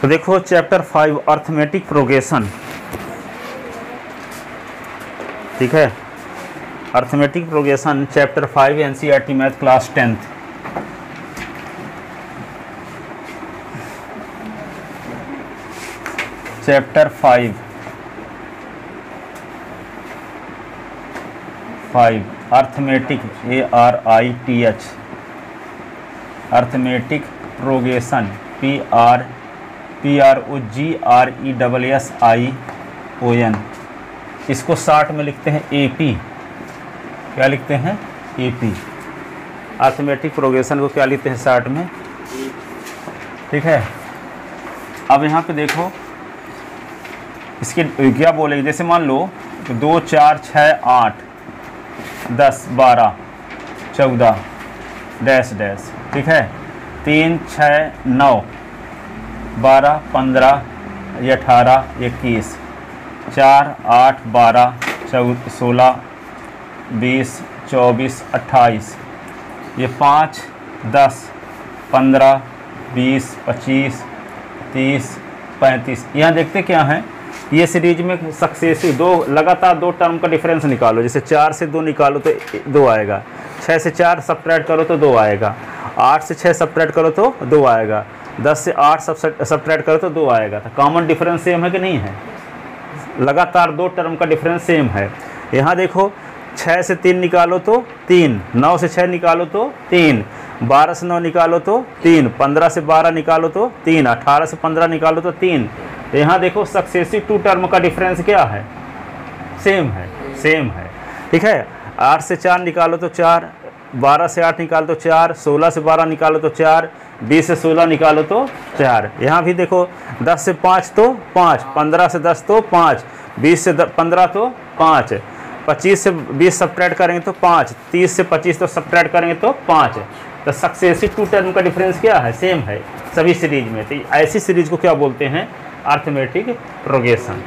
तो देखो chapter 5 arithmetic progression, ठीक है। Arithmetic progression chapter 5 NCERT math class 10th। Chapter 5 arithmetic ARITH arithmetic progression PROGRESSION। इसको short में लिखते हैं AP। क्या लिखते हैं? AP। अर्थमेटिक प्रोग्रेशन को क्या लिखते हैं शॉर्ट में? ठीक है। अब यहाँ पे देखो इसके क्या बोलेंगे, जैसे मान लो 2 4 6 8 10 12 14 डैश डैश, ठीक है। 3 6 9 12 15 18 21 4 8 12 16 20 24 28, ये 5 10 15 20 25 30 35। यहाँ देखते क्या है, ये सीरीज में सक्सेसिव दो लगातार दो टर्म का डिफरेंस निकालो। जैसे 4 से 2 निकालो तो 2 आएगा, 6 से 4 सब्ट्रैक्ट करो तो 2 आएगा, 8 से 6 सब्ट्रैक्ट करो तो 2 आएगा, 10 से 8 सब्ट्रैक्ट करो तो 2 आएगा। तो कॉमन डिफरेंस सेम है कि नहीं है? लगातार दो टर्म का डिफरेंस सेम है। यहाँ देखो 6 से 3 निकालो तो 3, 9 से 6 निकालो तो 3, 12 से 9 निकालो तो 3, 15 से 12 निकालो तो 3, 18 से 15 निकालो तो 3। तो यहाँ देखो सक्सेसिव टू टर्म का डिफरेंस क्या है? सेम है, सेम है, ठीक है। 8 से 4 निकालो तो 4, 12 से 8 निकालो तो 4, 16 से 12 निकालो तो 4, 20 से 16 निकालो तो 4। यहाँ भी देखो 10 से 5 तो 5, 15 से 10 तो 5, 20 से 15 तो 5, 25 से 20 सब्ट्रैक्ट करेंगे तो 5, 30 से 25 तो सब्ट्रैक्ट करेंगे तो 5। तो सक्सेसिव टू टर्म का डिफरेंस क्या है? सेम है सभी सीरीज में। तो ऐसी सीरीज को क्या बोलते हैं? Arithmetic progression.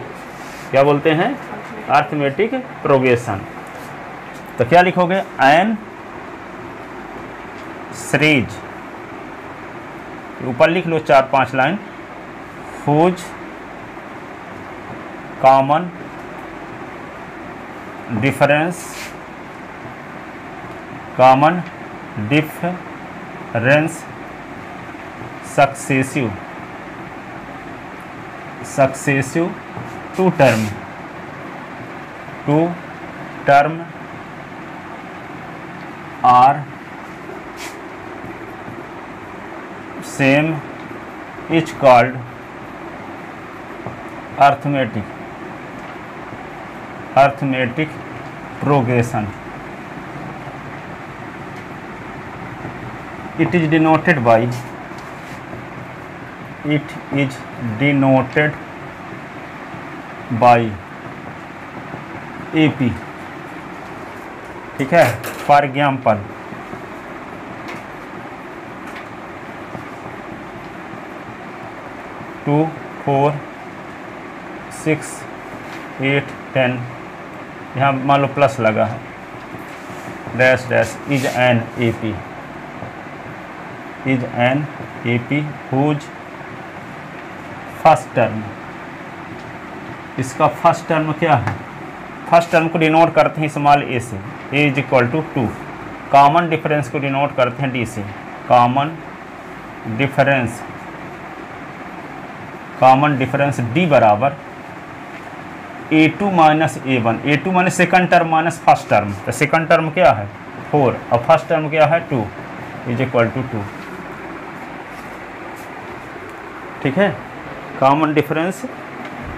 क्या बोलते हैं? Arithmetic progression. तो क्या लिखोगे? एन सीरीज, ऊपर लिख लो 4-5 line, whose common difference successive two term are same is called arithmetic progression. It is denoted by AP, ठीक है। फॉर एग्जाम्पल 2 4 6 8 10, यहाँ मान लो प्लस लगा है, dash dash is an AP whose first term. इसका फर्स्ट टर्म क्या है? First term को डिनोट करते हैं स्मॉल ए से, A is equal to 2। Common difference को डिनोट करते हैं डी से, कॉमन डिफरेंस डी बराबर A2 minus A1। A2 minus second term minus first term. तो सेकंड टर्म क्या है? 4 और फर्स्ट टर्म क्या है? 2 इज इक्वल टू 2, ठीक है। कॉमन डिफरेंस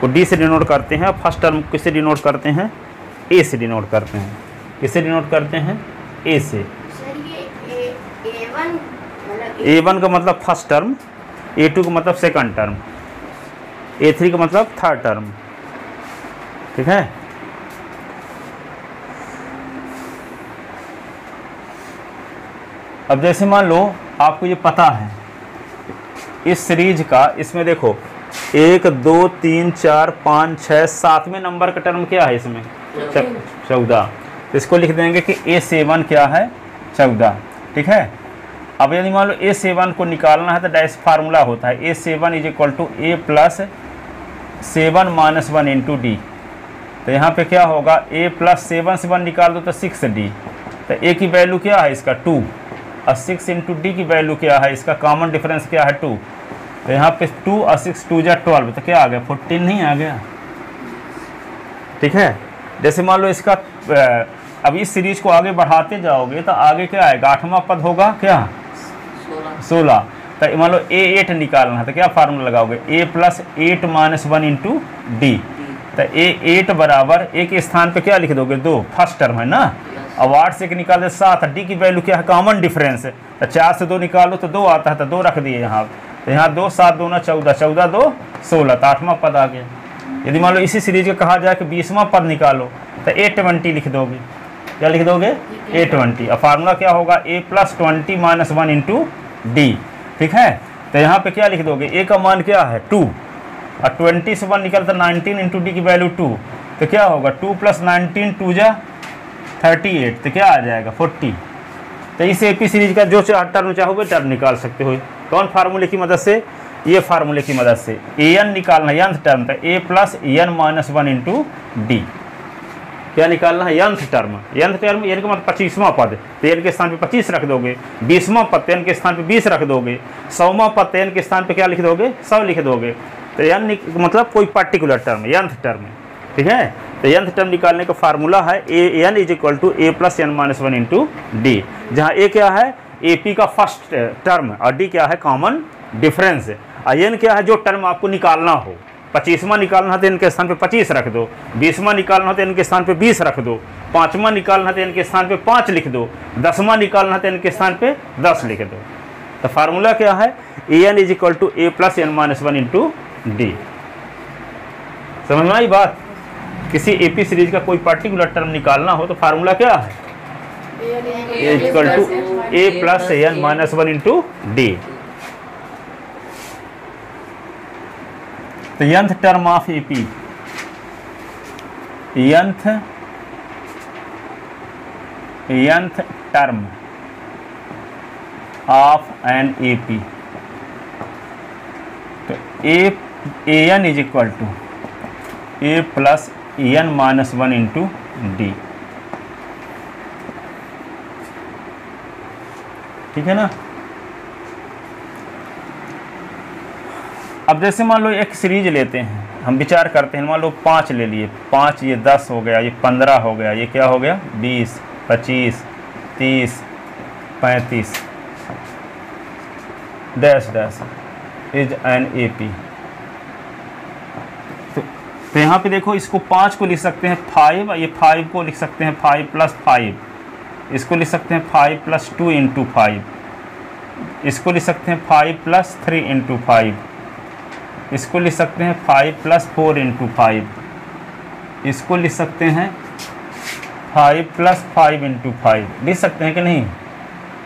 को डी से डिनोट करते हैं, फर्स्ट टर्म किससे डिनोट करते हैं? ए से डिनोट करते हैं। किससे डिनोट करते हैं? ए से। A1 का मतलब फर्स्ट टर्म, A2 का मतलब सेकंड टर्म, A3 का मतलब थर्ड टर्म, ठीक है। अब जैसे मान लो आपको ये पता है इस सीरीज का, इसमें देखो 1 2 3 4 5 6 7वें नंबर का टर्म क्या है इसमें? 14। तो इसको लिख देंगे कि A7 क्या है? 14, ठीक है। अब यदि मान लो A7 को निकालना है तो डायरेक्ट फार्मूला होता है A7 is equal to A plus 7 minus 1 into D. तो यहाँ पे क्या होगा, A प्लस 7 से 1 निकाल दो तो 6D। तो A की वैल्यू क्या है इसका 2 और 6 इंटू डी की वैल्यू क्या है, इसका कॉमन डिफरेंस क्या है 2। तो यहाँ पे 2 और 6 2 जा 12, तो क्या आ गया 14 नहीं आ गया। ठीक है, जैसे मान लो इसका अब इस सीरीज को आगे बढ़ाते जाओगे तो आगे क्या आएगा, 8वां पद होगा क्या 16। तो मान लो A8 निकालना है तो क्या फार्मूला लगाओगे, A plus 8 minus 1 into D. तो A8 बराबर A के स्थान पे क्या लिख दोगे 2, फर्स्ट टर्म है ना। अब 8 से निकाल दे 7, डी की वैल्यू क्या है कॉमन डिफरेंस है, तो 4 से 2 निकालो तो 2 आता है, तो 2 रख दिए यहाँ। तो यहाँ 2 7 2 ना 14, 14 2 16, तो 8वां पद आ गया। यदि मान लो इसी सीरीज का कहा जाए कि 20वां पद निकालो तो A20 लिख दोगे, क्या लिख दोगे A20। अब फार्मूला क्या होगा A plus 20 minus 1 into D. ठीक है, तो यहाँ पे क्या लिख दोगे, A का मान क्या है 2 और 20 से 1 निकलता 19 इंटू डी की वैल्यू 2। तो क्या होगा 2 प्लस 19 2 जा 38, तो क्या आ जाएगा 40। तो इस AP सीरीज का जो टर्म चाहोगे टर्म निकाल सकते हो। कौन फार्मूले की मदद से, ये फार्मूले की मदद से an निकालना nth टर्म था A plus n minus 1 into D. क्या निकालना है nth टर्म यानी कि मतलब 25वां पद, तो n के स्थान पे 25 रख दोगे। 20वां पद n के स्थान पे 20 रख दोगे। 100वां पद n के स्थान पे क्या लिख दोगे 100 लिख दोगे। तो n मतलब कोई पर्टिकुलर टर्म nth टर्म है। ठीक है, तो nth टर्म निकालने का फार्मूला है an is equal to A plus n minus 1 into D, जहाँ A क्या है AP का फर्स्ट टर्म और D क्या है कॉमन डिफरेंस है। और n क्या है जो टर्म आपको निकालना हो। 25वां निकालना है तो n के स्थान पे 25 रख दो। 20वां निकालना है तो n के स्थान पे 20 रख दो। 5वां निकालना है तो n के स्थान पे 5 लिख दो। 10वां निकालना है तो n के स्थान पे 10 लिख दो। तो फार्मूला क्या है an is equal to A plus n minus 1 into D. समझ में आई बात। किसी AP सीरीज का कोई पर्टिकुलर टर्म निकालना हो तो फार्मूला क्या है A equal to A plus n minus 1 into D. तो nth term of AP, nth term of an AP, तो an is equal to A plus n minus 1 into D. ठीक है ना। अब जैसे मान लो एक सीरीज लेते हैं, हम विचार करते हैं, मान लो 5 ले लिए, 5 ये 10 हो गया, ये 15 हो गया, ये क्या हो गया 20 25 30 35 dash dash is an AP। तो यहाँ पे देखो इसको 5 को लिख सकते हैं 5, ये 5 को लिख सकते हैं 5 प्लस 5, इसको लिख सकते हैं 5 प्लस 2 इंटू 5, इसको लिख सकते हैं 5 प्लस 3 इंटू 5, इसको लिख सकते हैं 5 प्लस 4 इंटू 5, इसको लिख सकते हैं 5 प्लस 5 इंटू 5, लिख सकते हैं कि नहीं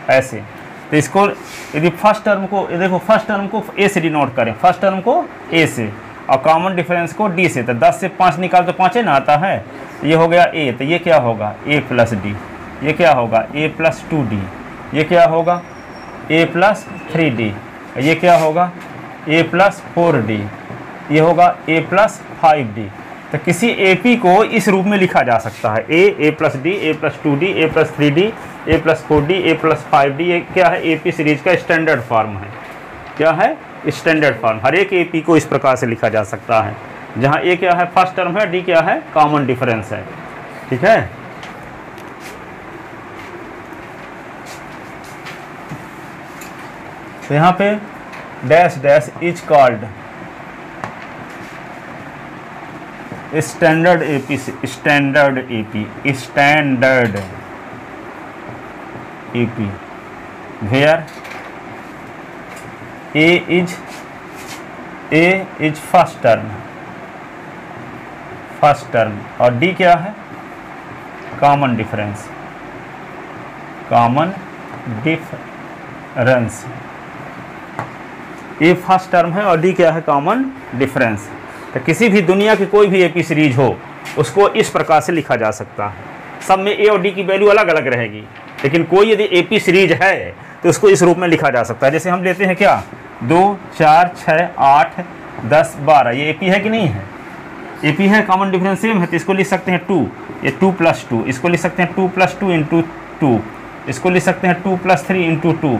ऐसे। तो इसको यदि फर्स्ट टर्म को देखो, फर्स्ट टर्म को A से डिनोट करें, फर्स्ट टर्म को A से और कॉमन डिफरेंस को D से, तो 10 से 5 निकाल तो 5 ना आता है। ये हो गया A, तो ये क्या होगा A प्लस D, ये क्या होगा A प्लस 2D, ये क्या होगा A प्लस 3D, ये क्या होगा A प्लस 4D, ये होगा A प्लस 5D। तो किसी AP को इस रूप में लिखा जा सकता है A plus D, A plus 2D, A plus 3D, A plus 4D, A plus 5D। ये क्या है AP सीरीज का स्टैंडर्ड फॉर्म है। क्या है स्टैंडर्ड फॉर्म। हर एक AP को इस प्रकार से लिखा जा सकता है, जहाँ A क्या है फर्स्ट टर्म है, D क्या है कॉमन डिफरेंस है। ठीक है, तो यहाँ पे dash dash is called standard AP, standard AP, standard AP where A is first term और D क्या है common difference, common difference. A first term है और D क्या है कॉमन डिफरेंस। तो किसी भी दुनिया की कोई भी AP सीरीज हो उसको इस प्रकार से लिखा जा सकता है। सब में A और D की वैल्यू अलग अलग रहेगी, लेकिन कोई यदि AP सीरीज है तो उसको इस रूप में लिखा जा सकता है। जैसे हम लेते हैं क्या, 2 4 6 8 10 12, ये AP है कि नहीं है, AP है, कॉमन डिफरेंस सेम है, तो इसको लिख सकते हैं 2, ये 2 + 2, इसको लिख सकते हैं 2 + 2 × 2, इसको लिख सकते हैं 2 + 3 × 2,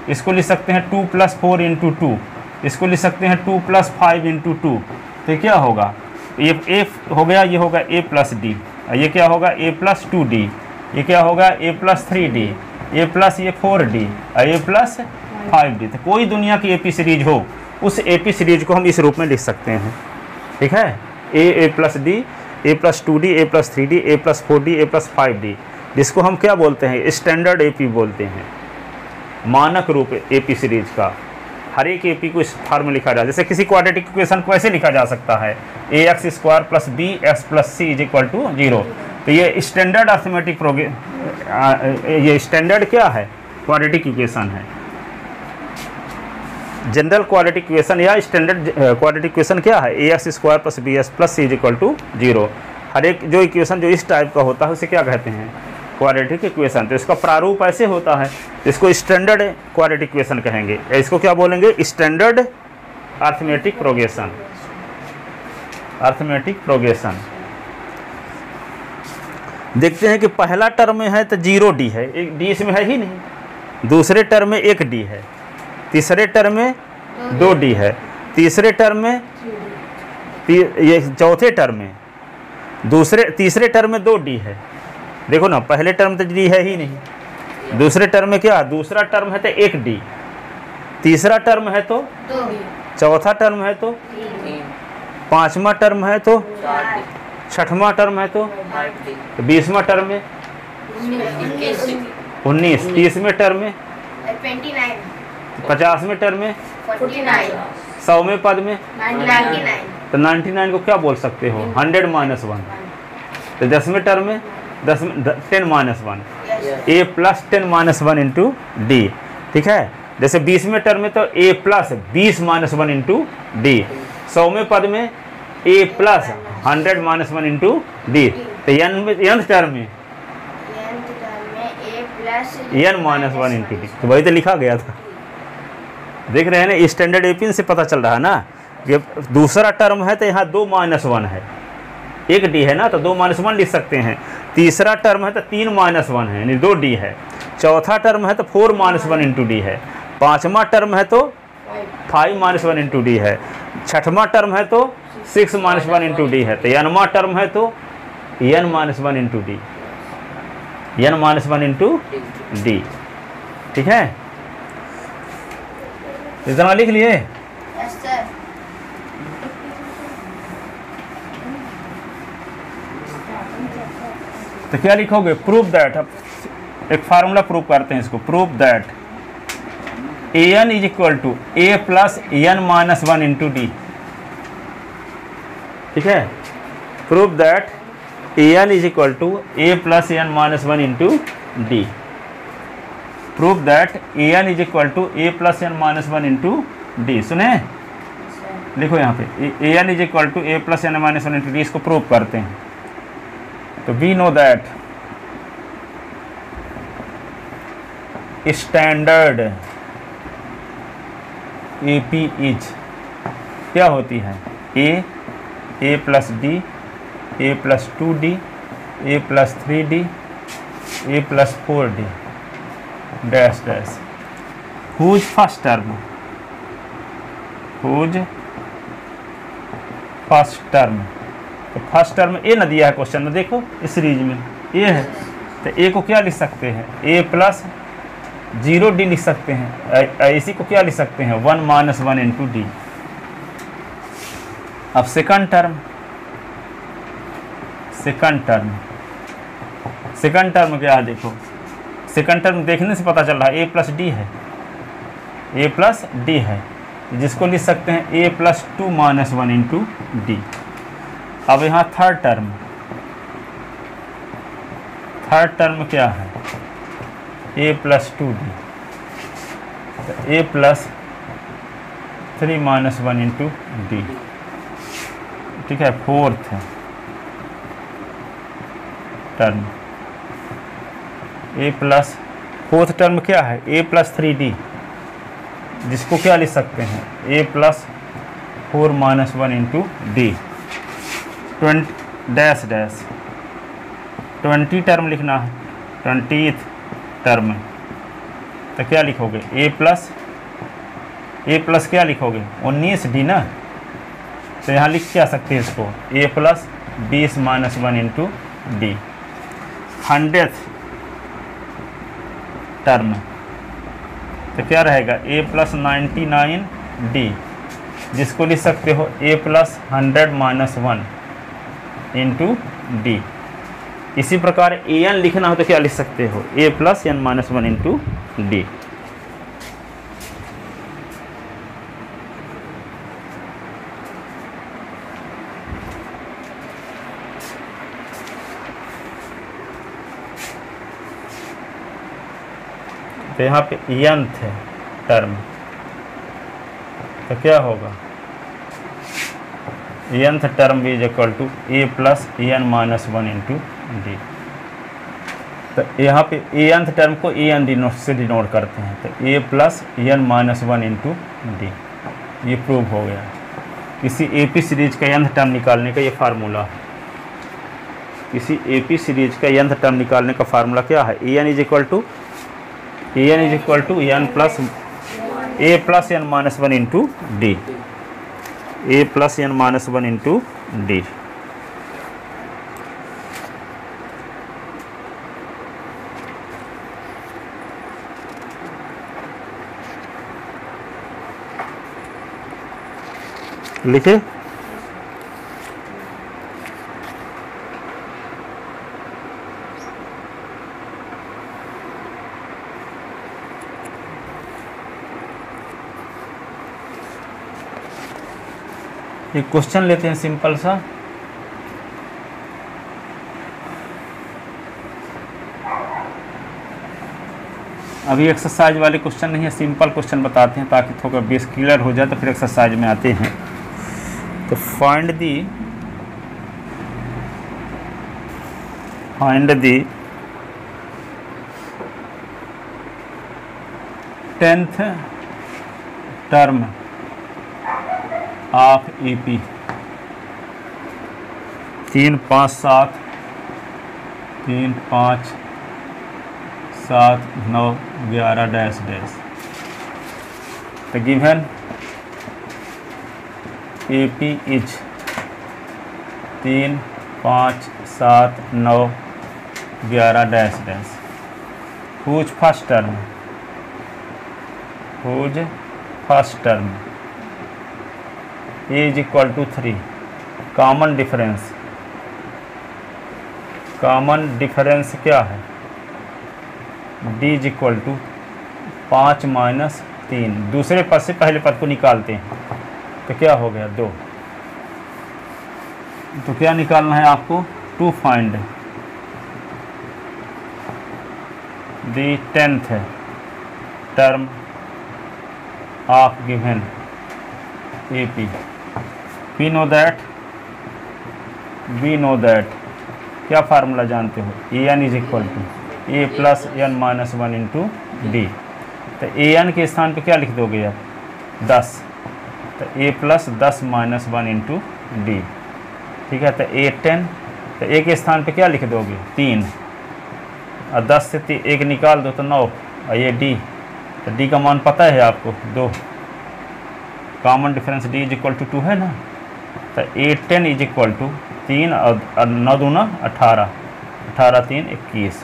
इसको लिख सकते हैं 2 + 4 × 2, इसको लिख सकते हैं 2 + 5 × 2। तो क्या होगा, ये A हो गया, ये होगा A + D, ये क्या होगा A + 2D, ये क्या होगा A + 3D, A + ये 4D, A + 5D। तो कोई दुनिया की AP सीरीज हो, उस AP सीरीज को हम इस रूप में लिख सकते हैं, ठीक है, A + D, A + 2D, A + 3D, A + 4D, A + 5D, जिसको हम क्या बोलते हैं, स्टैंडर्ड AP बोलते हैं, मानक रूप AP सीरीज का। हर एक AP को इस फॉर्म में लिखा जा, जैसे किसी क्वाड्रेटिक इक्वेशन को ऐसे लिखा जा सकता है, ax² + bx + c = 0। तो ये स्टैंडर्ड अर्थमेटिक ये स्टैंडर्ड क्या है, क्वाड्रेटिक इक्वेशन है। जनरल क्वाड्रेटिक इक्वेशन या स्टैंडर्ड क्वाड्रेटिक इक्वेशन क्या है, ax² + bx + c = 0। हर एक जो इक्वेशन जो इस टाइप का होता है उसे क्या कहते हैं, क्वाड्रेटिक इक्वेशन। तो इसका प्रारूप ऐसे होता है, इसको स्टैंडर्ड क्वाड्रेटिक इक्वेशन कहेंगे, इसको क्या बोलेंगे, standard arithmetic progression, arithmetic progression. देखते हैं कि पहला टर्म में है तो 0D है, एक D इसमें है ही नहीं, दूसरे टर्म में 1D है, तीसरे टर्म में 2D है, तीसरे टर्म में ये चौथे टर्म में तीसरे टर्म में 2D है। देखो ना, पहले टर्म तो D है ही नहीं, दूसरे टर्म में क्या, दूसरा टर्म है तो 1D, तीसरा टर्म है तो 2D, चौथा टर्म है तो 5वां टर्म है तो 6वां टर्म है तो 20वां टर्म में 19, 30वें टर्म में 29, 50वें टर्म में 49, 100वें पद में 99, तो 99 को क्या बोल सकते हो, 100 - 1। तो 10वें टर्म में 10 10 - 1, A + 10 - 1 × D, ठीक है। जैसे 20वें टर्म में तो A + 20 - 1 × D, 100वें पद में A + 100 - 1 × D। तो nth टर्म में n - 1 × D, तो वही तो लिखा गया था। देख रहे हैं ना, स्टैंडर्ड AP से पता चल रहा है ना, कि दूसरा टर्म है तो यहाँ 2 - 1 है, 1D है ना, तो 2 - 1 लिख सकते हैं। तीसरा टर्म है तो 3 - 1 है, यानी 2D है। चौथा टर्म है तो 4 - 1 × D है। 5वां टर्म है तो 5 - 1 × D है। 6वां टर्म है तो 6 - 1 × D है। तो nवां टर्म है तो n - 1 × D, n - 1 × D, ठीक है। इतना लिख लिए। Yes sir. तो क्या लिखोगे, प्रूव दैट, एक फार्मूला प्रूव करते हैं इसको, prove that an = A + n - 1 × D, ठीक है। Prove that an = A + n - 1 × D, prove that an = A + n - 1 × D। सुने, लिखो यहाँ पे an = A + n - 1 × D, इसको प्रूव करते हैं। तो we know that standard AP is क्या होती है, A + D, A + 2D, A + 3D, A + 4D dash dash, whose first term, whose first term. तो फर्स्ट टर्म A न दिया है क्वेश्चन में, देखो इस सीरीज में A है, तो A को क्या लिख सकते हैं, A + 0D लिख सकते हैं। इसी को क्या लिख सकते हैं, 1 - 1 × D। अब सेकंड टर्म, सेकंड टर्म क्या है, देखो सेकंड टर्म देखने से पता चल रहा है A + D है, A + D है, जिसको लिख सकते हैं A + 2 - 1 × D। अब यहाँ थर्ड टर्म क्या है, A + 2D, तो A + 3 - 1 × D, ठीक है। Fourth term A + fourth term क्या है, ए प्लस 3d, जिसको क्या लिख सकते हैं, A plus 4 minus 1 into D. 20 term लिखना है, 20th टर्म, तो क्या लिखोगे, ए प्लस क्या लिखोगे, 19d ना, तो यहाँ लिख क्या सकते हैं इसको, A plus 20 minus 1 into D. 100th term, तो क्या रहेगा, ए प्लस 99d, जिसको लिख सकते हो A plus 100 minus 1 into D. इसी प्रकार ए एन लिखना हो तो क्या लिख सकते हो, A plus N minus 1 into D. तो यहाँ पे nth है टर्म, तो क्या होगा, nth term is equal to A plus N minus 1 into D. तो यहाँ पे nth टर्म को एन से डिनोट करते हैं, तो A plus N minus 1 into D. ये प्रूव हो गया। किसी एपी सीरीज का nth टर्म निकालने का ये फार्मूला है। किसी एपी सीरीज का nth टर्म निकालने का फार्मूला क्या है, N is equal to N plus A plus N minus 1 into D, A plus N minus 1 into D. लिखे, एक क्वेश्चन लेते हैं सिंपल सा। अभी एक्सरसाइज वाले क्वेश्चन नहीं है, सिंपल क्वेश्चन बताते हैं ताकि थोड़ा बेस क्लियर हो जाए, तो फिर एक्सरसाइज में आते हैं। तो find the 10th term of AP 3 5 7 9 11 dash dash. तो given AP is 3 5 7 9 11 dash dash. Whose first term A is equal to 3। Common difference क्या है, D is equal to 5 minus 3। दूसरे पद से पहले पद को निकालते हैं, तो क्या हो गया 2। तो क्या निकालना है आपको, to find the 10th term of given AP. We know that क्या फार्मूला जानते हो, A N is equal to A plus N minus 1 into D. तो ए एन के स्थान पे क्या लिख दोगे आप, 10, तो A plus 10 minus 1 into D. ठीक है, तो ए 10, तो ए के स्थान पे क्या लिख दोगे, 3, और 10 से 1 निकाल दो तो 9, और ये डी, तो डी का मान पता है आपको 2। Common difference D is equal to 2 है ना। तो ए 10 इज इक्वल टू 3 और 9 दूना 18, 18 3 21।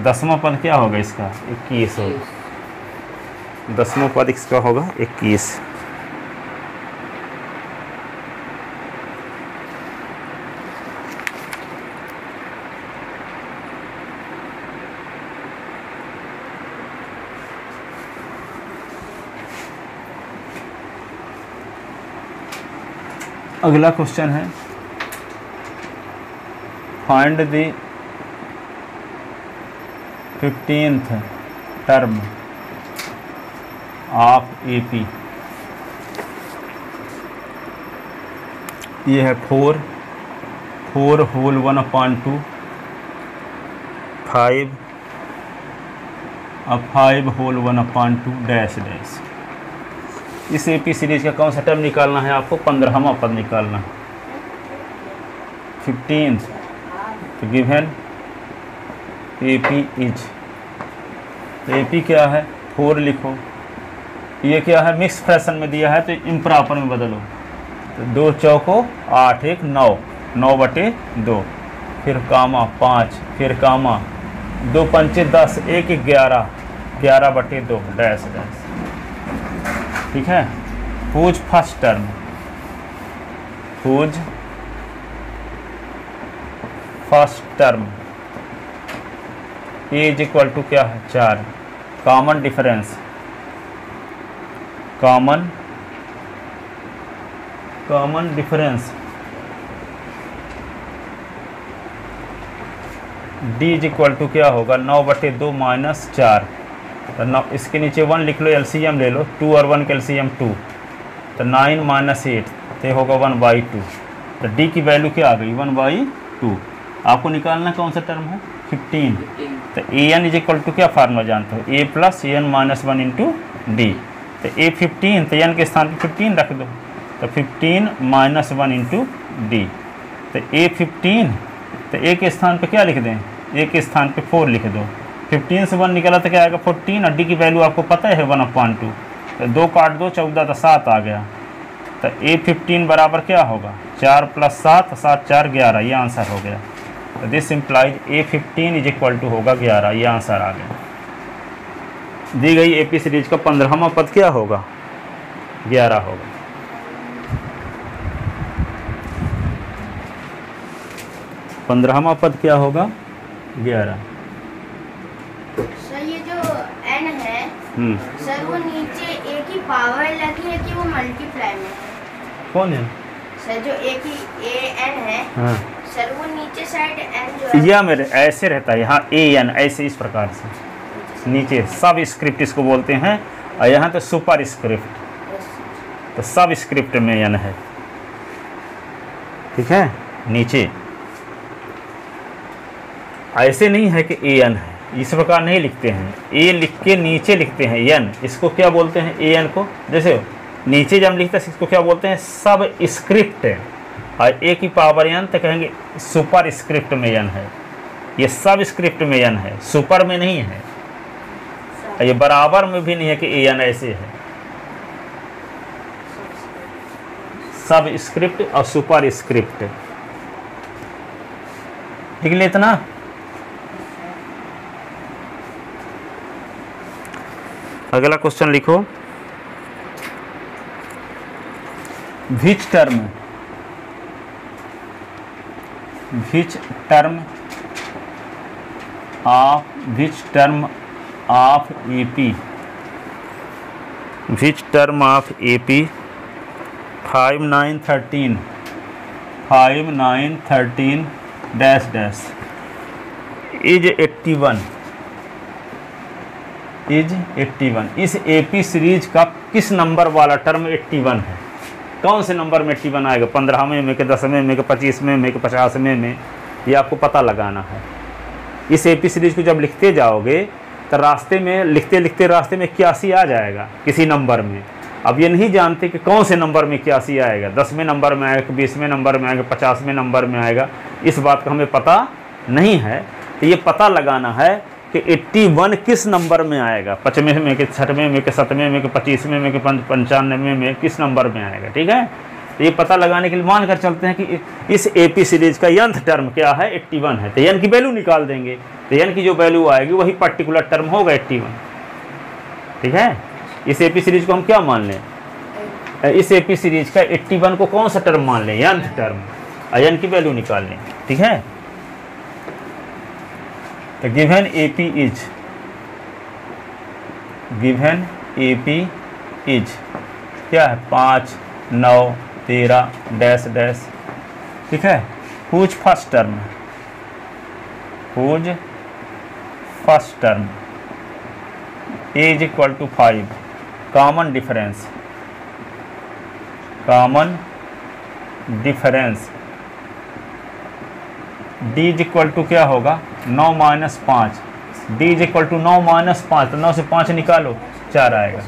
10वां पद क्या होगा इसका, 21 होगा। 10वां पद इसका होगा 21। अगला क्वेश्चन है, find the 15th term of AP. ये है 4 होल 1/2 5 अब 5 होल 1/2 डैश डैश। इस AP सीरीज का कौन सा टर्म निकालना है आपको? 15वां पद निकालना है। 15th तो गिवन AP इज, AP क्या है? 4 लिखो। ये क्या है? मिक्स फ्रैक्शन में दिया है तो इम्प्रॉपर में बदलो। तो 2 चौको 8, 1 9, 9/2, फिर कामा 5, फिर कामा 2 पंचे 10, 1 11, 11/2 डैश डैश। ठीक है। Whose first term, whose first term is equal to क्या है? 4। Common difference, common difference D is equal to क्या होगा? 9/2 माइनस 4। तो 9, इसके नीचे 1 लिख लो, LCM ले लो। 2 और 1 का LCM 2, तो 9 माइनस 8 तो होगा 1/2। तो D की वैल्यू क्या आ गई? 1/2। आपको निकालना कौन सा टर्म है? 15। तो AN इज इक्वल टू क्या फार्मूला जानते हो? A plus AN minus 1 into D। तो A 15, तो N के स्थान पे 15 रख दो, तो 15 माइनस 1 इंटू D। तो A 15, तो A के स्थान पे क्या लिख दें? A के स्थान पे 4 लिख दो। 15 से 1 निकला तो क्या आएगा? 14, और D की वैल्यू आपको पता है 1/2। तो 2 काट दो, 14 तो 7 आ गया। तो A 15 बराबर क्या होगा? 4 + 7, 7 4 11, ये आंसर हो गया। तो this implies A 15 is equal to होगा 11, ये आंसर आ गया। दी गई AP सीरीज का 15वां पद क्या होगा? 11 होगा। पंद्रहवां पद क्या होगा? 11। सर ये जो n है सर वो नीचे a की पावर लगी है कि वो मल्टीप्लाई में है? कौन है? सर जो a की an है, हाँ, सर वो नीचे साइड n जो है या मेरे ऐसे रहता है यहाँ AN, ऐसे इस प्रकार से नीचे सब स्क्रिप्ट इसको बोलते हैं, और यहाँ तो सुपर स्क्रिप्ट, तो सब स्क्रिप्ट में N है। ठीक है। नीचे ऐसे नहीं है कि AN है, इस प्रकार नहीं लिखते हैं। A लिख के नीचे लिखते हैं N, इसको क्या बोलते हैं? AN को जैसे नीचे जब लिखते हैं इसको क्या बोलते हैं? सब स्क्रिप्ट। और A की पावर N तो कहेंगे सुपर स्क्रिप्ट में N है। ये सब स्क्रिप्ट में N है, सुपर में नहीं है। ये बराबर में भी नहीं है कि AN ऐसे है। सब स्क्रिप्ट और सुपर स्क्रिप्ट। ठीक है इतना। अगला क्वेश्चन लिखो। Which term of AP 5 9 13 dash dash is 81 इस AP सीरीज का किस नंबर वाला टर्म 81 है? कौन से नंबर में 81 आएगा? 15वें में के 10वें में के 25वें में के 50वें में? ये आपको पता लगाना है। इस AP सीरीज को जब लिखते जाओगे तो रास्ते में लिखते लिखते रास्ते में 81 आ जाएगा किसी नंबर में। अब ये नहीं जानते कि कौन से नंबर में 81 आएगा, 10वें नंबर में आएगा, 20वें नंबर में आएगा, 50वें नंबर में आएगा, इस बात का हमें पता नहीं है। तो ये पता लगाना है कि 81 किस नंबर में आएगा, 55वें में के 6वें में के 7वें में के 25वें में के 95वें में किस नंबर में आएगा। ठीक है। तो ये पता लगाने के लिए मान कर चलते हैं कि इस AP सीरीज का nth टर्म क्या है? 81 है। तो n की वैल्यू निकाल देंगे, तो n की जो वैल्यू आएगी वही पर्टिकुलर टर्म होगा 81। ठीक है। इस AP सीरीज को हम क्या मान लें? इस AP सीरीज का 81 को कौन सा टर्म मान लें? nth term. n की वैल्यू निकाल लें। ठीक है। तो गिवन AP इज क्या है? 5 9 13 डैश डैश। ठीक है। Whose first term A is equal to 5। Common difference D is equal to क्या होगा? 9 - 5 d is equal to 9 minus 5, तो 9 से 5 निकालो 4 आएगा,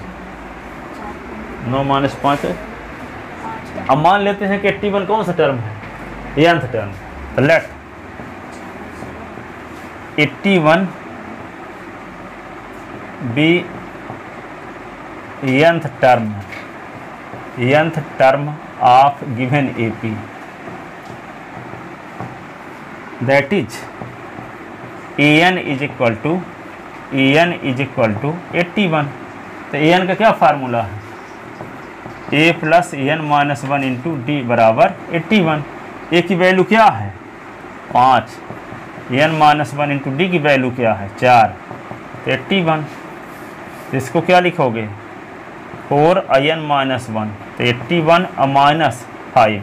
9 माइनस 5। अब मान लेते हैं कि 81 कौन सा टर्म है, nth टर्म, तो let 81 be nth term of given AP, that is an is equal to 81। तो an का क्या फार्मूला है, a plus n minus 1 into D बराबर 81। a की वैल्यू क्या है 5, n माइनस 1 इंटू डी की वैल्यू क्या है 4, तो 81। तो इसको क्या लिखोगे 4n माइनस 1, तो 81 माइनस 5,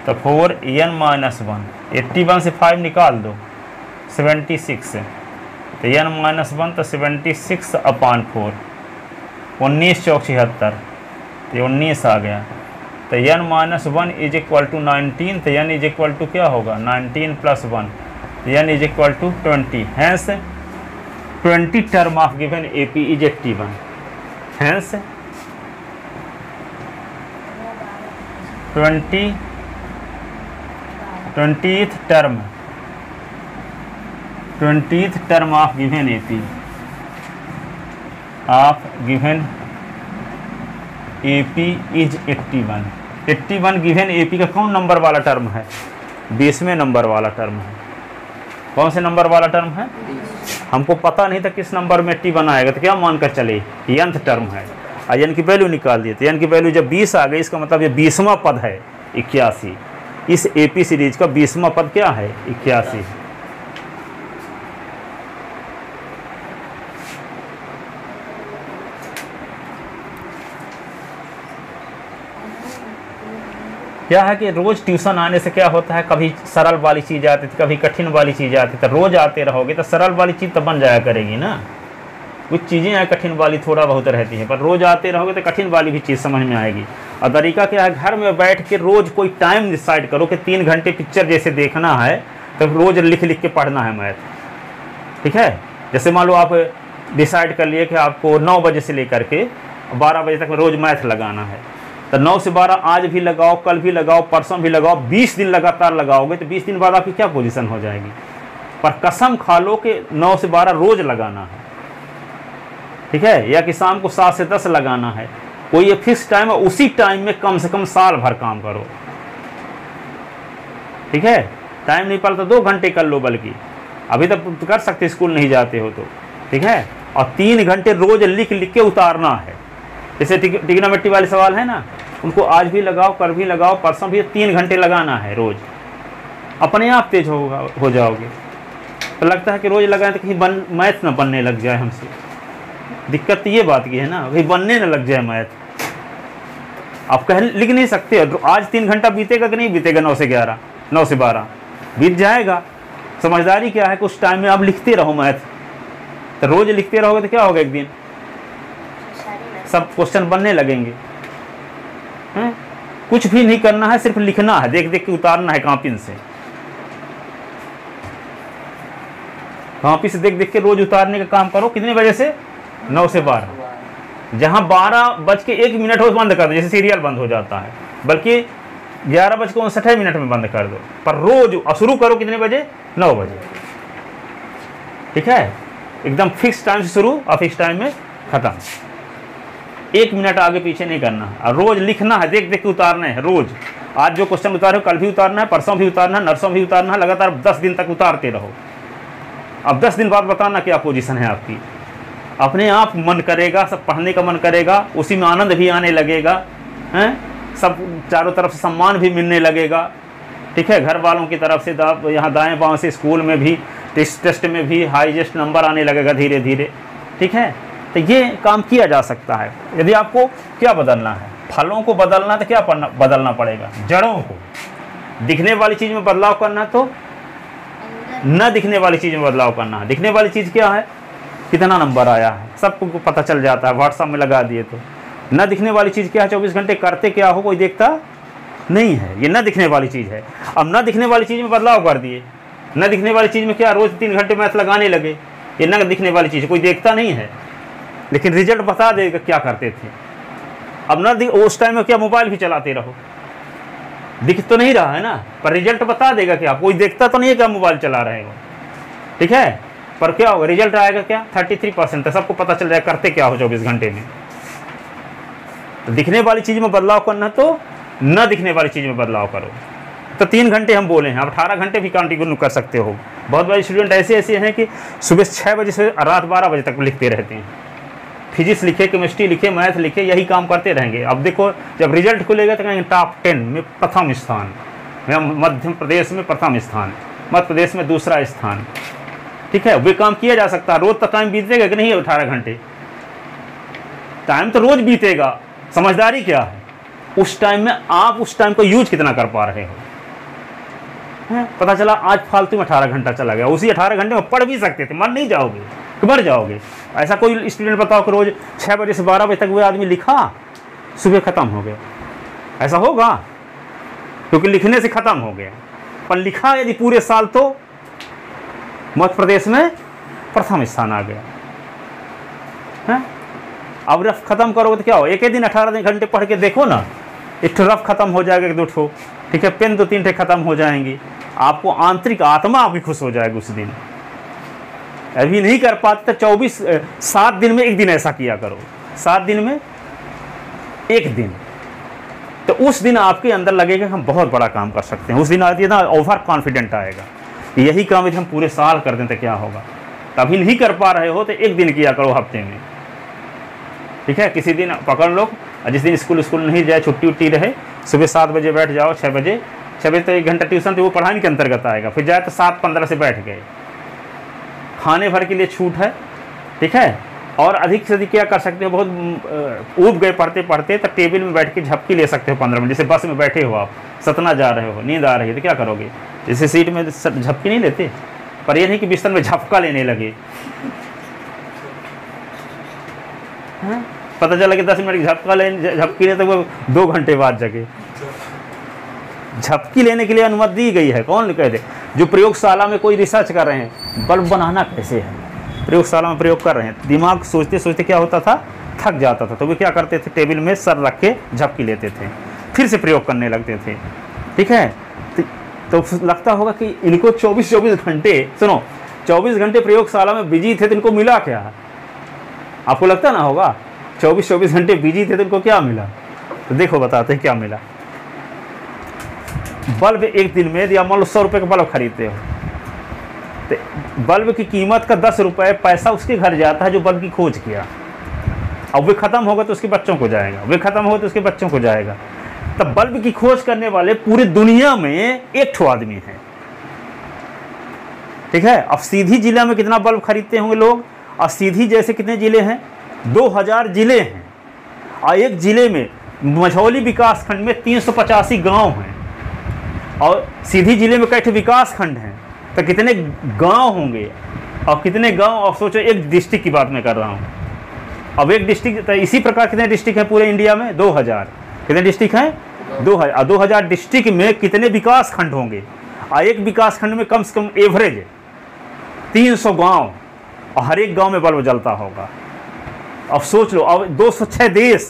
तो 4n माइनस 1, 81 से 5 निकाल दो 76, तो n माइनस 1 तो 76 अपान 4, 19 चौक 76, तो 19 आ गया। तो n minus 1 is equal to 19, तो n इज इक्वल टू क्या होगा 19 प्लस 1, तो n is equal to 20। Hence 20 term of given AP is 81। Hence 20th term of given AP is 81। 81 given AP का कौन नंबर वाला टर्म है, 20वें number वाला term है। कौन से नंबर वाला टर्म है, हमको पता नहीं था किस नंबर में 81 आएगा, तो क्या मानकर चले nth टर्म है, n की वैल्यू निकाल दिए, तो n की वैल्यू जब 20 आ गई, इसका मतलब ये 20वां पद है 81। इस AP सीरीज का 20वां पद क्या है 81। क्या है कि रोज़ ट्यूशन आने से क्या होता है, कभी सरल वाली चीज़ आती थी, कभी कठिन वाली चीज़ आती, तो रोज़ आते रहोगे तो सरल वाली चीज़ तो बन जाया करेगी ना। कुछ चीज़ें हैं कठिन वाली थोड़ा बहुत रहती हैं, पर रोज़ आते रहोगे तो कठिन वाली भी चीज़ समझ में आएगी। और तरीका क्या है, घर में बैठ के रोज़ कोई टाइम डिसाइड करो कि 3 घंटे पिक्चर जैसे देखना है, तो रोज़ लिख लिख के पढ़ना है मैथ। ठीक है, जैसे मान लो आप डिसाइड कर लिए कि आपको 9 बजे से लेकर के 12 बजे तक रोज़ मैथ लगाना है, तो 9 से 12 आज भी लगाओ, कल भी लगाओ, परसों भी लगाओ, 20 दिन लगातार लगाओगे तो 20 दिन बाद आपकी क्या पोजीशन हो जाएगी। पर कसम खा लो कि 9 से 12 रोज़ लगाना है, ठीक है, या कि शाम को 7 से 10 लगाना है। कोई ये फिक्स टाइम है, उसी टाइम में कम से कम साल भर काम करो। ठीक है, टाइम नहीं पड़ता 2 घंटे कर लो, बल्कि अभी तक कर सकते स्कूल नहीं जाते हो तो। ठीक है, और 3 घंटे रोज़ लिख लिख के उतारना है। जैसे ट्रिग्नोमेट्री वाले सवाल है ना, उनको आज भी लगाओ, कल भी लगाओ, परसों भी 3 घंटे लगाना है रोज़, अपने आप तेज हो जाओगे। तो लगता है कि रोज़ लगाएं तो कहीं मैथ ना बनने लग जाए हमसे। दिक्कत ये बात की है ना, कहीं बनने ना लग जाए मैथ। आप कह लिख नहीं सकते, आज 3 घंटा बीतेगा कि नहीं बीतेगा, 9 से 11, 9 से 12 बीत जाएगा। समझदारी क्या है कि उस टाइम में आप लिखते रहो मैथ, तो रोज़ लिखते रहोगे तो क्या होगा, एक दिन सब क्वेश्चन बनने लगेंगे। हैं, कुछ भी नहीं करना है, सिर्फ लिखना है, देख देख के उतारना है कॉपी से। कॉपी से देख देख के रोज उतारने का काम करो। कितने बजे से, 9 से 12। जहां 12:01 हो बंद कर दो, जैसे सीरियल बंद हो जाता है, बल्कि 11:59 में बंद कर दो। पर रोज शुरू करो कितने बजे, 9 बजे। ठीक है, एकदम फिक्स टाइम से शुरू और फिक्स टाइम में खत्म। 1 मिनट आगे पीछे नहीं करना, और रोज लिखना है, देख देख के उतारना है रोज। आज जो क्वेश्चन उतारे हो कल भी उतारना है, परसों भी उतारना है, नरसों भी उतारना है, लगातार 10 दिन तक उतारते रहो। अब 10 दिन बाद बताना क्या पोजीशन है आपकी। अपने आप मन करेगा, सब पढ़ने का मन करेगा, उसी में आनंद भी आने लगेगा, हैं, सब चारों तरफ से सम्मान भी मिलने लगेगा। ठीक है, घर वालों की तरफ से, यहाँ दाएँ बाएँ से, स्कूल में भी, टेस्ट में भी हाईएस्ट नंबर आने लगेगा धीरे धीरे। ठीक है, तो ये काम किया जा सकता है। यदि आपको क्या बदलना है, फलों को बदलना है, तो क्या बदलना पड़ेगा, जड़ों को। दिखने वाली चीज़ में बदलाव करना है तो न दिखने वाली चीज़ में बदलाव करना है। दिखने वाली चीज़ क्या है, कितना नंबर आया है, सबको पता चल जाता है, व्हाट्सएप में लगा दिए तो। न दिखने वाली चीज़ क्या है, 24 घंटे करते क्या हो कोई देखता नहीं है, ये न दिखने वाली चीज़ है। अब न दिखने वाली चीज़ में बदलाव कर दिए। न दिखने वाली चीज़ में क्या, रोज़ 3 घंटे मैथ लगाने लगे, ये न दिखने वाली चीज़ कोई देखता नहीं है, लेकिन रिजल्ट बता देगा क्या करते थे। अब न उस टाइम में क्या मोबाइल भी चलाते रहो, दिख तो नहीं रहा है ना, पर रिजल्ट बता देगा क्या, कोई देखता तो नहीं है क्या मोबाइल चला रहे हो, ठीक है, पर क्या होगा रिजल्ट आएगा क्या 33% है, सबको पता चल जाएगा करते क्या हो 24 घंटे में। तो दिखने वाली चीज़ में बदलाव करना तो न दिखने वाली चीज़ में बदलाव करो। तो 3 घंटे हम बोले हैं, अब 18 घंटे भी कंटिन्यू कर सकते हो। बहुत बड़े स्टूडेंट ऐसे हैं कि सुबह 6 बजे से रात 12 बजे तक लिखते रहते हैं, फिजिक्स लिखे, केमिस्ट्री लिखे, मैथ लिखे, यही काम करते रहेंगे। अब देखो जब रिजल्ट खुलेगा तो कहेंगे टॉप 10 में प्रथम स्थान, मध्य प्रदेश में प्रथम स्थान, मध्य प्रदेश में दूसरा स्थान, ठीक है। वे काम किया जा सकता है, रोज तो टाइम बीतेगा कि नहीं 18 घंटे, टाइम तो रोज बीतेगा। समझदारी क्या है, उस टाइम में आप उस टाइम को यूज कितना कर पा रहे हो। पता चला आज फालतू में 18 घंटा चला गया, उसी 18 घंटे में पढ़ भी सकते थे, मर नहीं जाओगे कि मर जाओगे। ऐसा कोई स्टूडेंट बताओ कि रोज 6 बजे से 12 बजे तक वो आदमी लिखा, सुबह खत्म हो गया, ऐसा होगा? क्योंकि लिखने से खत्म हो गया, पर लिखा यदि पूरे साल तो मध्य प्रदेश में प्रथम स्थान आ गया है। अब रफ खत्म करोगे तो क्या हो, एक ही दिन 18 घंटे पढ़ के देखो ना, एक ठो रफ खत्म हो जाएगा, 2 ठो, ठीक है, पेन 2-3 ठे खत्म हो जाएंगी, आपको आंतरिक आत्मा आपकी खुश हो जाएगी उस दिन। अभी नहीं कर पाते तो 7 दिन में 1 दिन ऐसा किया करो, 7 दिन में 1 दिन, तो उस दिन आपके अंदर लगेगा हम बहुत बड़ा काम कर सकते हैं। उस दिन आती है ना ओवर कॉन्फिडेंट आएगा, यही काम यदि हम पूरे साल कर दें तो क्या होगा। तभी नहीं कर पा रहे हो तो 1 दिन किया करो हफ्ते में, ठीक है। किसी दिन पकड़ लो, जिस दिन स्कूल नहीं जाए, छुट्टी उट्टी रहे, सुबह 7 बजे बैठ जाओ, 6 बजे तो 1 घंटा ट्यूशन, तो वो पढ़ाने के अंतर्गत आएगा। फिर जाए तो 7:15 से बैठ गए, खाने भर के लिए छूट है, ठीक है। और अधिक से अधिक क्या कर सकते हो, बहुत ऊब गए पढ़ते पढ़ते तो टेबल में बैठ के झपकी ले सकते हो 15 मिनट। जैसे बस में बैठे हो आप, सतना जा रहे हो, नींद आ रही है तो क्या करोगे, जैसे सीट में झपकी नहीं लेते, पर यह नहीं कि बिस्तर में झपका लेने लगे। पता चला कि 10 मिनट झपकी ले तो वो 2 घंटे बाद जगे। झपकी लेने के लिए अनुमति दी गई है, कौन कह दे? जो प्रयोगशाला में कोई रिसर्च कर रहे हैं, बल्ब बनाना कैसे है, प्रयोगशाला में प्रयोग कर रहे हैं, दिमाग सोचते सोचते क्या होता था, थक जाता था, तो वे क्या करते थे, टेबल में सर रख के झपकी लेते थे, फिर से प्रयोग करने लगते थे, ठीक है। तो लगता होगा कि इनको 24 घंटे, सुनो 24 घंटे प्रयोगशाला में बिजी थे तो इनको मिला क्या? आपको लगता ना होगा 24 घंटे बिजी थे तो इनको क्या मिला? तो देखो बताते हैं क्या मिला। बल्ब एक दिन में, या मान लो 100 रुपये का बल्ब खरीदते हो, तो बल्ब की कीमत का 10 रुपये पैसा उसके घर जाता है जो बल्ब की खोज किया। अब वे खत्म होगा तो उसके बच्चों को जाएगा, वे खत्म होगा तो उसके बच्चों को जाएगा। तब बल्ब की खोज करने वाले पूरी दुनिया में 1 ठो आदमी है, ठीक है। अब सीधी जिला में कितना बल्ब खरीदते होंगे लोग, और सीधी जैसे कितने जिले हैं, 2000 जिले हैं, और एक जिले में मझौली विकास खंड में 385 गांव हैं, और सीधी जिले में कई विकास खंड हैं, तो कितने गांव होंगे, और कितने गांव, और सोचो एक डिस्ट्रिक्ट की बात मैं कर रहा हूँ। अब एक डिस्ट्रिक्ट, तो इसी प्रकार कितने डिस्ट्रिक्ट हैं पूरे इंडिया में, 2000, कितने डिस्ट्रिक्ट हैं, 2000। 2000 डिस्ट्रिक्ट में कितने विकास खंड होंगे, और एक विकास खंड में कम से कम एवरेज 300 गांव, और हर एक गांव में बल्ब जलता होगा। अब सोच लो, अब 206 देश,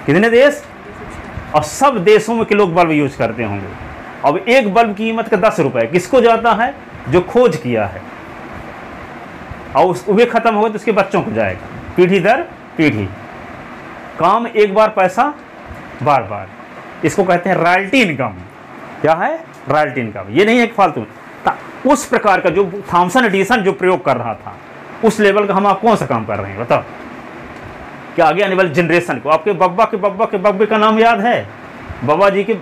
कितने देश, और सब देशों में के लोग बल्ब यूज करते होंगे। अब एक बल्ब की कीमत का 10 रुपये किसको जाता है, जो खोज किया है, और वे खत्म होगा तो उसके बच्चों को जाएगा, पीढ़ी दर पीढ़ी। काम एक बार, पैसा बार बार, इसको कहते हैं रॉयल्टी इनकम। क्या है, रॉयल्टी इनकम, ये नहीं है कि फालतू। उस प्रकार का जो थॉमसन एडिसन जो प्रयोग कर रहा था, उस लेवल का हम आप कौन सा काम कर रहे हैं बताओ। क्या आगे आने वाली जनरेशन को, आपके बब्बा के बब्बा के बब्बे का नाम याद है, बाबा जी के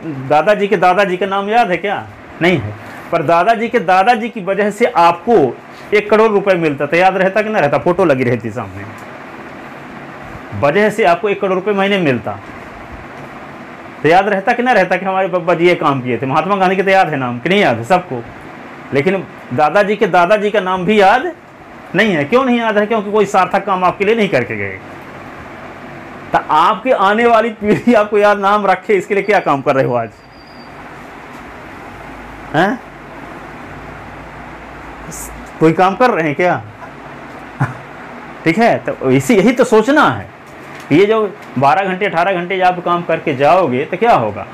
दादाजी का नाम याद है क्या? नहीं है। पर दादाजी के दादाजी की वजह से आपको 1 करोड़ रुपए मिलता था, याद रहता कि ना रहता? फोटो लगी रहती सामने, वजह से आपको 1 करोड़ रुपए महीने मिलता, तो याद रहता कि ना रहता कि हमारे बब्बा जी ये काम किए थे? महात्मा गांधी के तो याद है नाम कि नहीं याद है सबको, लेकिन दादाजी के दादाजी का नाम भी याद नहीं है। क्यों नहीं याद है? क्योंकि कोई सार्थक काम आपके लिए नहीं करके गए। तो आपके आने वाली पीढ़ी आपको याद नाम रखे, इसके लिए क्या काम कर रहे हो आज हैं? कोई काम कर रहे हैं क्या? ठीक है, तो यही तो सोचना है। ये जो 12 घंटे 18 घंटे आप काम करके जाओगे तो क्या होगा,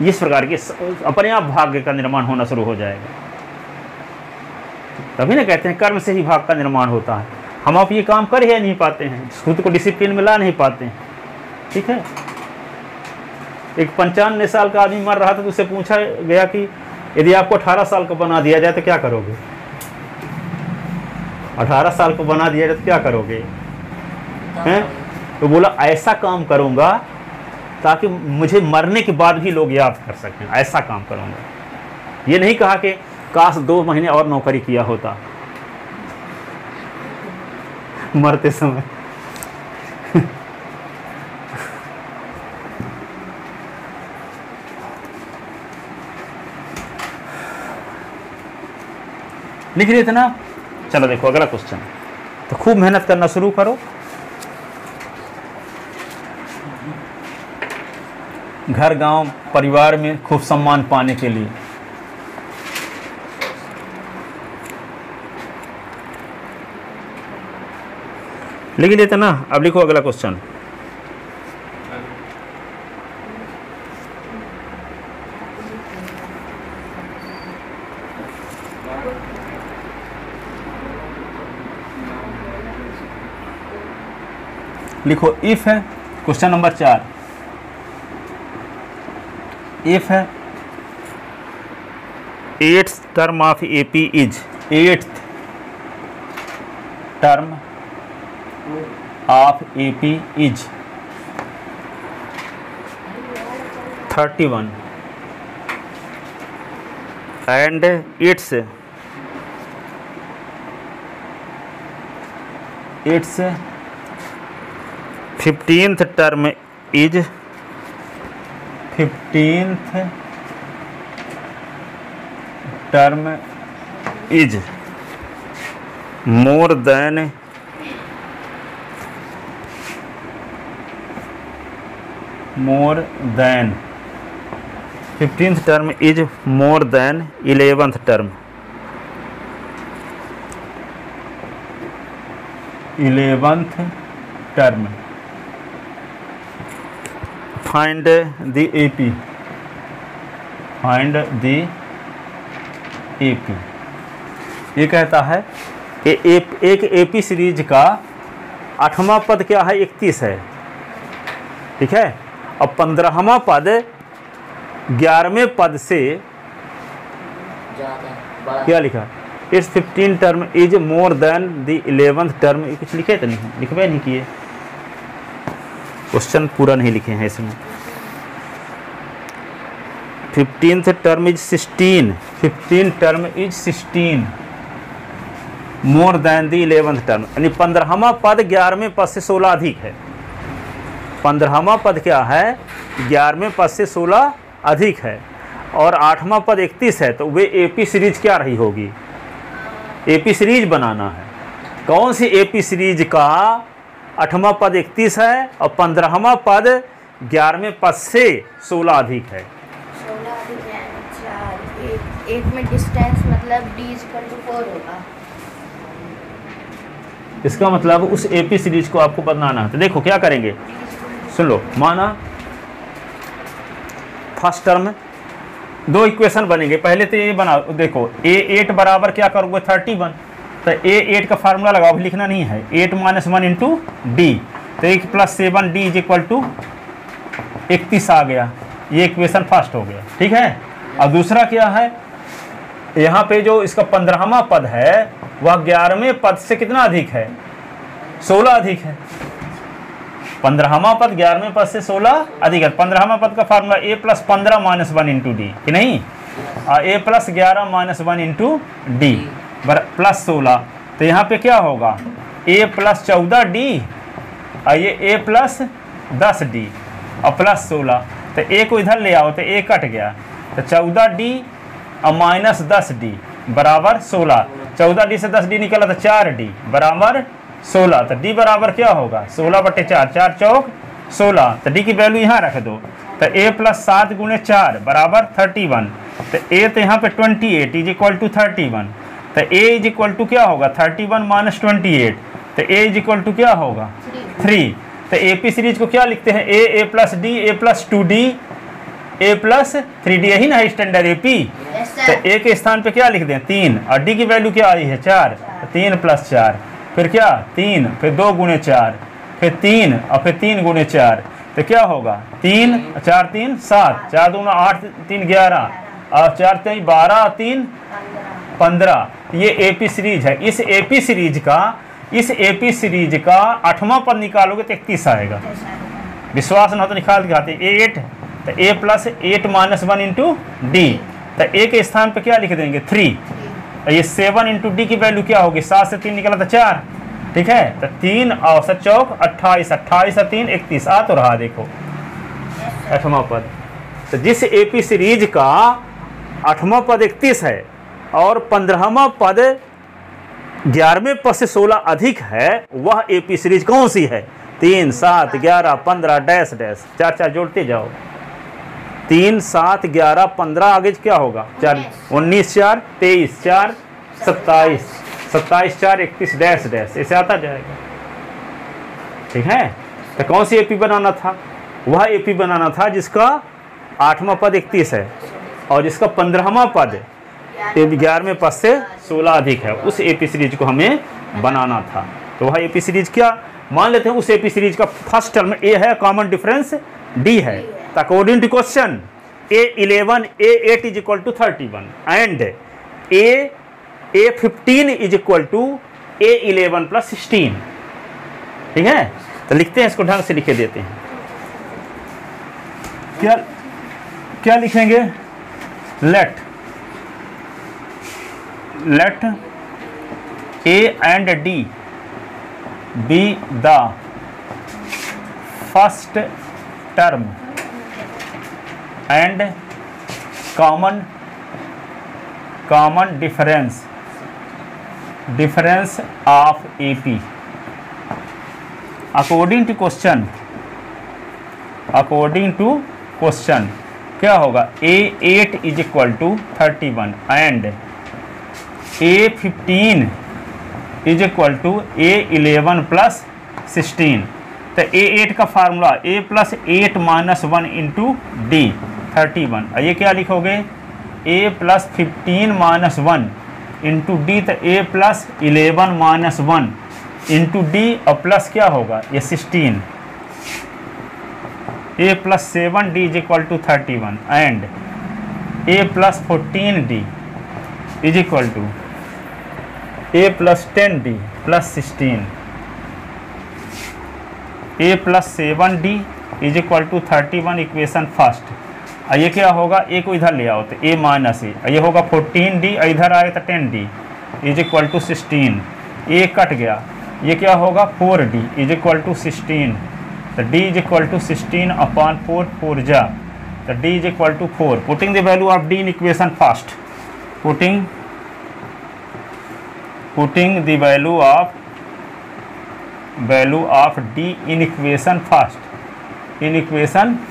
इस प्रकार के अपने आप भाग्य का निर्माण होना शुरू हो जाएगा। तभी ना कहते हैं कर्म से ही भाग्य का निर्माण होता है। हम आप ये काम कर ही नहीं पाते हैं, खुद को डिसिप्लिन में ला नहीं पाते हैं। ठीक है, एक 95 साल का आदमी मर रहा था तो उससे पूछा गया कि यदि आपको 18 साल का बना दिया जाए तो क्या करोगे? 18 साल को बना दिया जाए तो क्या करोगे? हैं? तो बोला ऐसा काम करूंगा ताकि मुझे मरने के बाद भी लोग याद कर सकें, ऐसा काम करूंगा। ये नहीं कहा कि काश 2 महीने और नौकरी किया होता मरते समय। लिख रहे थे ना? चलो देखो अगला क्वेश्चन। तो खूब मेहनत करना शुरू करो। घर गांव परिवार में खूब सम्मान पाने के लिए। लिख लेते ना? अब लिखो अगला क्वेश्चन। लिखो इफ है क्वेश्चन नंबर 4। इफ है 8th term of AP is 8th term of AP is 31 and its 15th term is 15th term is more than 15th term is more than 11th term. 11th term. Find the AP. Find the AP. ये कहता है एक AP series का 8वां पद क्या है? 31 है। ठीक है, अब 15वां पद 11वें पद से क्या लिखा? It's 15 term is more than the 11th term. कुछ लिखे तो नहीं, लिखवे नहीं किए, क्वेश्चन पूरा नहीं लिखे हैं इसमें। 15th term is 16, 15 term is 16 more than the 11th term, यानी 15वां पद 11वें पद से 16 अधिक है। 15वां पद क्या है? 11वें पद से 16 अधिक है, और 8वां पद 31 है, तो वे AP सीरीज क्या रही होगी? AP सीरीज बनाना है। कौन सी AP सीरीज का 8वां पद 31 है और 15वां पद 11वें पद से 16 अधिक है? 16 अधिक है। अच्छा, एक में डिस्टेंस मतलब D=4 होगा। इसका मतलब उस AP सीरीज को आपको बनाना है। तो देखो क्या करेंगे, सुन लो। माना फर्स्ट टर्म 2 इक्वेशन बनेंगे। पहले तो ये बना, देखो A8 बराबर क्या करोगे? 31। तो A8 का फार्मूला लगाओ, लिखना नहीं है। 8 - 1 इंटू डी, तो 1 + 7D = 31 आ गया। ये इक्वेशन फर्स्ट हो गया। ठीक है, और दूसरा क्या है? यहाँ पे जो इसका 15वां पद है वह 11वें पद से कितना अधिक है? 16 अधिक है। 15वां पद 11वें पद से 16 अधिक है। 15वां पद का फार्मूला A + 15 - 1 इंटू डी, कि नहीं? A + 11 - 1 into D plus 16। तो यहाँ पे क्या होगा? A + 14D और ये A + 10D और प्लस 16। तो A को इधर ले आओ तो A कट गया, तो 14D और -10D बराबर 16। 14D से 10D निकला तो 4D बराबर 16। तो D बराबर क्या होगा? 16/4, 4 चौक 16। तो D की वैल्यू यहाँ रख दो। तो A + 7 × 4 बराबर 31। तो A तो यहाँ पे 28 = 31। तो a इज इक्वल टू क्या होगा 31 माइनस 28, तो a इज इक्वल टू क्या होगा 3। तो AP सीरीज को क्या लिखते हैं a plus D, a plus 2d, a plus 3d, यही ना है स्टैंडर्ड AP। तो a के स्थान पे क्या लिख दें 3, और d की वैल्यू क्या आई है 4, 3 प्लस 4, फिर क्या 3, फिर 2 गुणे 4, फिर 3 और फिर 3 गुणे 4, तो क्या होगा 3 4 3 7, 4 दूना 8 3 11 और 4 3 12 3 15। ये AP सीरीज है। इस AP सीरीज का 8वां पद निकालोगे तो 31 आएगा। विश्वास ना तो निकाल दिखाते। A8 तो a plus 8 minus 1 into D, तो a के स्थान पे क्या लिख देंगे 3, तो ये 7 इंटू डी की वैल्यू क्या होगी 7 से 3 निकला था 4, ठीक है। तो 3 और 7 चौक 28, 28 और 3 31 आ तो रहा देखो 8वां पद। तो जिस AP सीरीज का 8वां पद 31 है और 15वां पद 11वें पद से 16 अधिक है, वह AP सीरीज कौन सी है 3 7 11 15 डैश डैश 4 4 जोड़ते जाओ, 3 7 11 15 आगे क्या होगा 4 19 4 23 4 27 27 4 31 डैश डैश ऐसे आता जाएगा, ठीक है। तो कौन सी AP बनाना था, वह AP बनाना था जिसका 8वां पद 31 है और जिसका 15वां पद 11वें पद से 16 अधिक है, उस AP सीरीज को हमें बनाना था। तो वह AP सीरीज क्या मान लेते हैं, उस AP सीरीज का फर्स्ट टर्म A है, कॉमन डिफरेंस D है। तो according to question A11 A8 is equal to 31 and A15 is equal to A11 plus 16, ठीक है। तो लिखते हैं, इसको ढंग से लिखे देते हैं। क्या क्या लिखेंगे, late A and D be the first term and common difference of AP according to question क्या होगा A8 is equal to 31 and A15 is equal to A11 plus 16। तो A8 का formula A plus 8 minus 1 into D 31, ये क्या लिखोगे A plus 15 minus 1 into D, तो A plus 11 minus 1 into D और plus क्या होगा ये 16, A plus 7 D is equal to 31 and A plus 14 D is equal to A plus 10 D plus 16, A plus 7 D is equal to 31 equation first. ये क्या होगा A को इधर ले आओ तो A माइनस A, ये होगा 14 डी, इधर आए तो 10 D is equal to 16, A cut गया, ये क्या होगा 4 डी इज इक्वल टू 16, तो D is equal to 16 upon 4 4 जा, तो D is equal to 4। Putting the value of D in equation first, putting the value of D in equation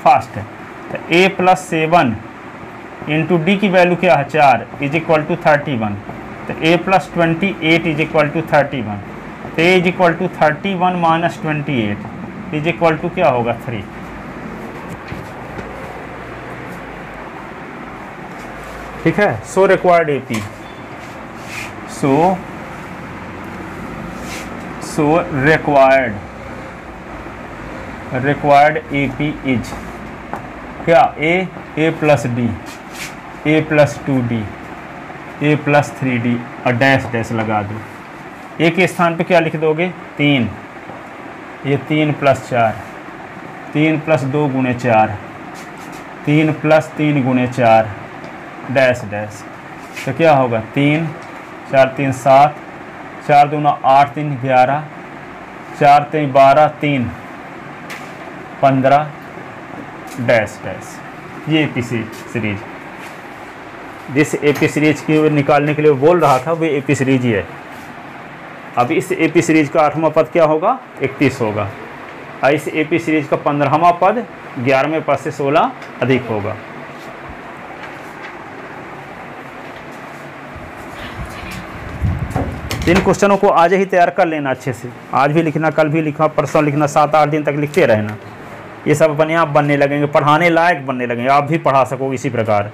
first, तो A plus 7 into D की वैल्यू क्या है 4 is equal to 31, तो A plus 28 is equal to 31, तो A is equal to 31 minus 28 is equal to क्या होगा 3। ठीक है, so required AP, so required AP is क्या A plus D, A plus 2D, A plus 3D और dash dash लगा दो। A के स्थान पे क्या लिख दोगे 3, ये 3 प्लस 4, 3 प्लस 2 गुणे 4, 3 प्लस 3 गुणे 4 डैश डैश, तो क्या होगा 3 4 3 7, 4 दूना 8 3 11, 4 3 12 3 15 डैश डैश। ये AP सीरीज, जिस AP सीरीज की निकालने के लिए बोल रहा था वो AP सीरीज ही है। अब इस AP सीरीज का 8वां पद क्या होगा 31 होगा, और इस AP सीरीज का 15वां पद 11वें पद से 16 अधिक होगा। तो इन क्वेश्चनों को आज ही तैयार कर लेना अच्छे से, आज भी लिखना, कल भी लिखना, परसों लिखना, 7-8 दिन तक लिखते रहना। ये सब अपने आप बनने लगेंगे, पढ़ाने लायक बनने लगेंगे, आप भी पढ़ा सकोगे इसी प्रकार।